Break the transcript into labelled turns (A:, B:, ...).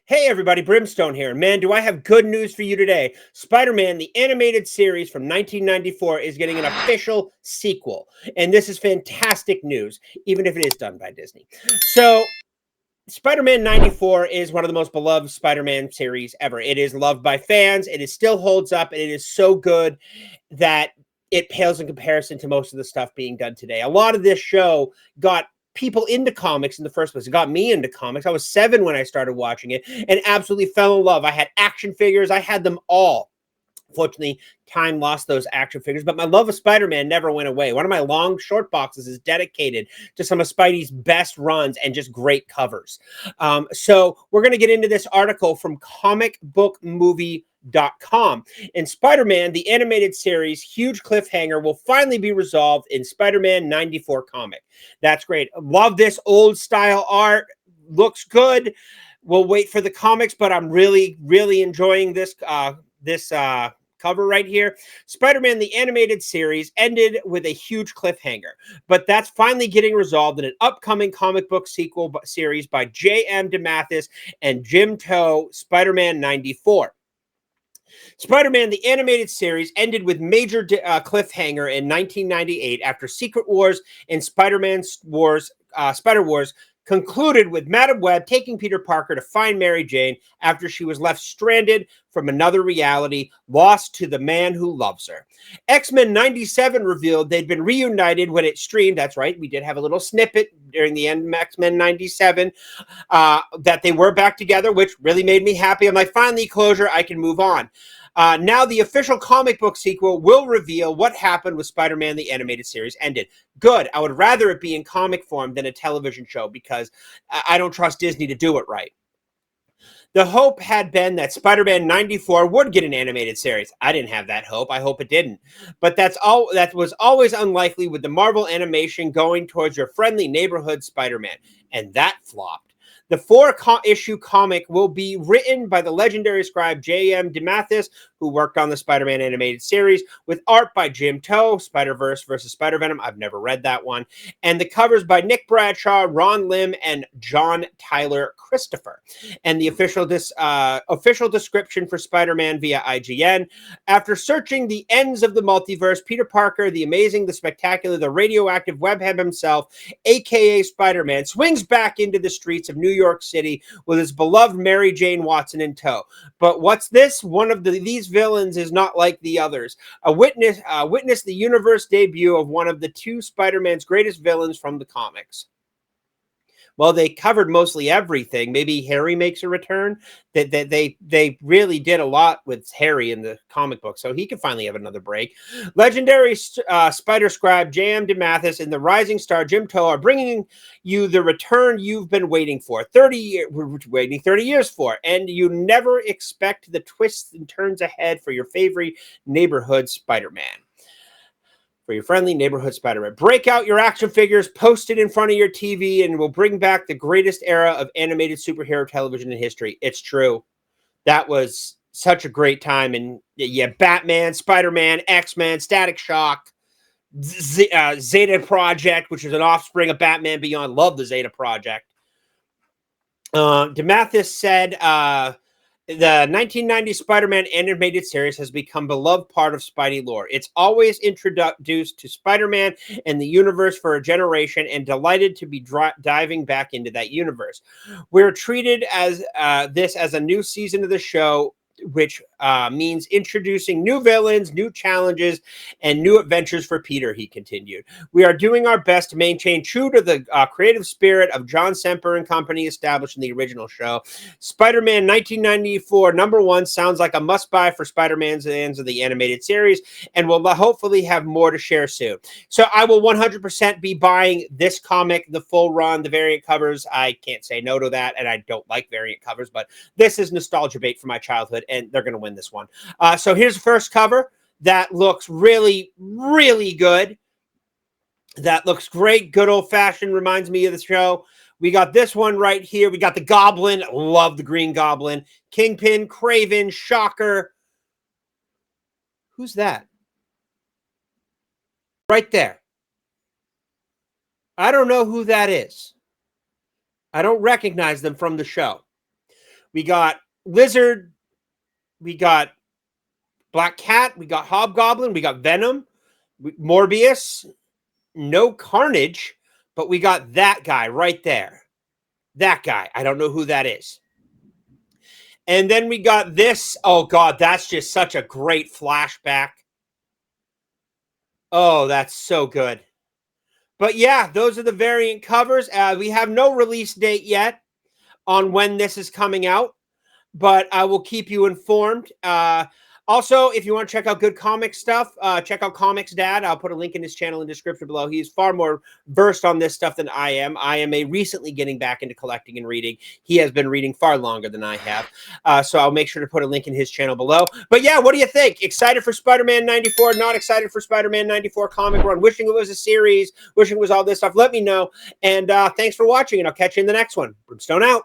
A: Hey everybody, Brimstone here. Man, do I have good news for you today. Spider-Man, the animated series from 1994, is getting an official sequel. And this is fantastic news, even if it is done by Disney. So, Spider-Man 94 is one of the most beloved Spider-Man series ever. It is loved by fans. It still holds up, and it is so good that it pales in comparison to most of the stuff being done today. A lot of this show got people into comics in the first place. It got me into comics. I was 7 when I started watching it and absolutely fell in love. I had action figures. I had them all. Fortunately, time lost those action figures, but my love of Spider-Man never went away. One of my long short boxes is dedicated to some of Spidey's best runs and just great covers. So we're going to get into this article from comicbookmovie.com. In Spider-Man, the animated series, huge cliffhanger will finally be resolved in Spider-Man 94 comic. That's great. Love this old style art. Looks good. We'll wait for the comics, but I'm really, really enjoying this cover right here. Spider-Man, the animated series, ended with a huge cliffhanger, but that's finally getting resolved in an upcoming comic book sequel series by J.M. DeMatteis and Jim Towe, Spider-Man 94. Spider-Man, the animated series, ended with major cliffhanger in 1998 after Secret Wars and Spider-Man Wars, Spider Wars concluded with Madam Web taking Peter Parker to find Mary Jane after she was left stranded from another reality, lost to the man who loves her. X-Men 97 revealed they'd been reunited when it streamed. That's right, we did have a little snippet during the end of X-Men 97 that they were back together, which really made me happy. I'm like, finally, closure, I can move on. Now the official comic book sequel will reveal what happened with Spider-Man the animated series ended. Good. I would rather it be in comic form than a television show because I don't trust Disney to do it right. The hope had been that Spider-Man 94 would get an animated series. I didn't have that hope. I hope it didn't. But that was always unlikely with the Marvel animation going towards your friendly neighborhood Spider-Man. And that flopped. The 4-issue comic will be written by the legendary scribe J.M. DeMatteis, who worked on the Spider-Man animated series, with art by Jim Towe, Spider-Verse versus Spider-Venom. I've never read that one. And the covers by Nick Bradshaw, Ron Lim, and John Tyler Christopher. And the official description for Spider-Man via IGN. After searching the ends of the multiverse, Peter Parker, the amazing, the spectacular, the radioactive webhead himself, a.k.a. Spider-Man, swings back into the streets of New York City with his beloved Mary Jane Watson in tow. But what's this? One of these villains is not like the others. Witness the universe debut of one of the 2 Spider-Man's greatest villains from the comics. Well, they covered mostly everything. Maybe Harry makes a return. They really did a lot with Harry in the comic book, so he could finally have another break. Legendary Spider Scribe J.M. DeMatteis and the rising star Jim Towe are bringing you the return you've been waiting for. 30 years for, and you never expect the twists and turns ahead for your favorite neighborhood Spider-Man. For your friendly neighborhood Spider-Man. Break out your action figures, post it in front of your TV, and we'll bring back the greatest era of animated superhero television in history. It's true. That was such a great time. And yeah, Batman, Spider-Man, X-Men, Static Shock, Zeta Project, which is an offspring of Batman Beyond. Love the Zeta Project. DeMatteis said, the 1990 Spider-Man animated series has become a beloved part of Spidey lore. It's always introduced to Spider-Man and the universe for a generation, and delighted to be diving back into that universe. We're treated as this as a new season of the show, which means introducing new villains, new challenges, and new adventures for Peter, he continued. We are doing our best to maintain true to the creative spirit of John Semper and company established in the original show. Spider-Man 1994 #1 sounds like a must-buy for Spider-Man fans of the animated series, and we'll hopefully have more to share soon. So I will 100% be buying this comic, the full run, the variant covers. I can't say no to that, and I don't like variant covers, but this is nostalgia bait for my childhood, and they're going to win this one. So here's the first cover. That looks really, really good. That looks great. Good old-fashioned. Reminds me of the show. We got this one right here. We got the Goblin. Love the Green Goblin. Kingpin, Kraven, Shocker. Who's that? Right there. I don't know who that is. I don't recognize them from the show. We got Lizard. We got Black Cat. We got Hobgoblin. We got Venom. Morbius. No Carnage, but we got that guy right there. That guy. I don't know who that is. And then we got this. Oh, God, that's just such a great flashback. Oh, that's so good. But yeah, those are the variant covers. We have no release date yet on when this is coming out, but I will keep you informed. Also, if you want to check out good comic stuff, check out Comics Dad. I'll put a link in his channel in the description below. He's far more versed on this stuff than I am. I am recently getting back into collecting and reading. He has been reading far longer than I have. So I'll make sure to put a link in his channel below. But yeah, what do you think? Excited for Spider-Man 94? Not excited for Spider-Man 94 comic run? Wishing it was a series? Wishing it was all this stuff? Let me know. And thanks for watching, and I'll catch you in the next one. Brimstone out.